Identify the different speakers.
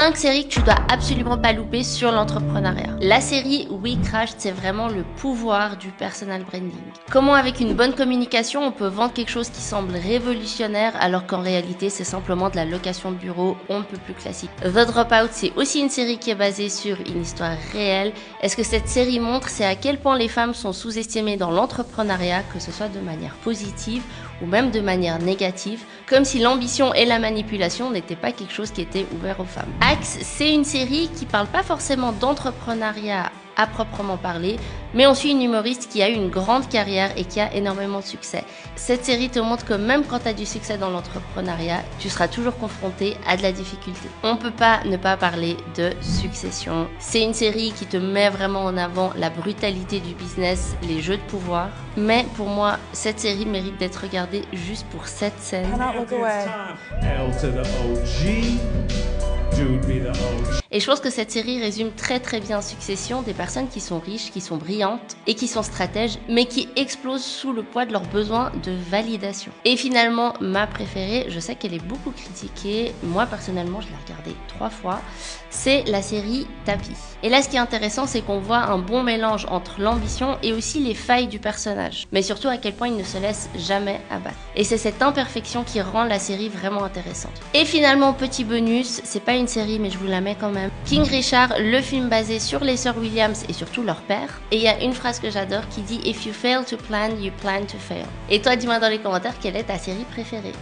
Speaker 1: 5 séries que tu dois absolument pas louper sur l'entrepreneuriat. La série We Crashed, c'est vraiment le pouvoir du personal branding. Comment avec une bonne communication, on peut vendre quelque chose qui semble révolutionnaire alors qu'en réalité, c'est simplement de la location de bureau, on ne peut plus classique. The Dropout, c'est aussi une série qui est basée sur une histoire réelle. Et ce que cette série montre, c'est à quel point les femmes sont sous-estimées dans l'entrepreneuriat, que ce soit de manière positive ou même de manière négative, comme si l'ambition et la manipulation n'étaient pas quelque chose qui était ouvert aux femmes. Axe, c'est une série qui parle pas forcément d'entrepreneuriat à proprement parler, mais on suit une humoriste qui a eu une grande carrière et qui a énormément de succès. Cette série te montre que même quand tu as du succès dans l'entrepreneuriat, tu seras toujours confronté à de la difficulté. On peut pas ne pas parler de Succession. C'est une série qui te met vraiment en avant la brutalité du business, les jeux de pouvoir, mais pour moi, cette série mérite d'être regardée juste pour cette scène. Et je pense que cette série résume très bien Succession, des personnes qui sont riches, qui sont brillantes et qui sont stratèges, mais qui explosent sous le poids de leurs besoins de validation. Et finalement, ma préférée, je sais qu'elle est beaucoup critiquée, moi personnellement je l'ai regardée 3 fois, c'est la série Tapis. Et là ce qui est intéressant, c'est qu'on voit un bon mélange entre l'ambition et aussi les failles du personnage, mais surtout à quel point il ne se laisse jamais abattre. Et c'est cette imperfection qui rend la série vraiment intéressante. Et finalement, petit bonus, c'est pas une série mais je vous la mets quand même. King Richard, le film basé sur les sœurs Williams et surtout leur père. Et il y a une phrase que j'adore qui dit « If you fail to plan, you plan to fail ». Et toi, dis-moi dans les commentaires quelle est ta série préférée.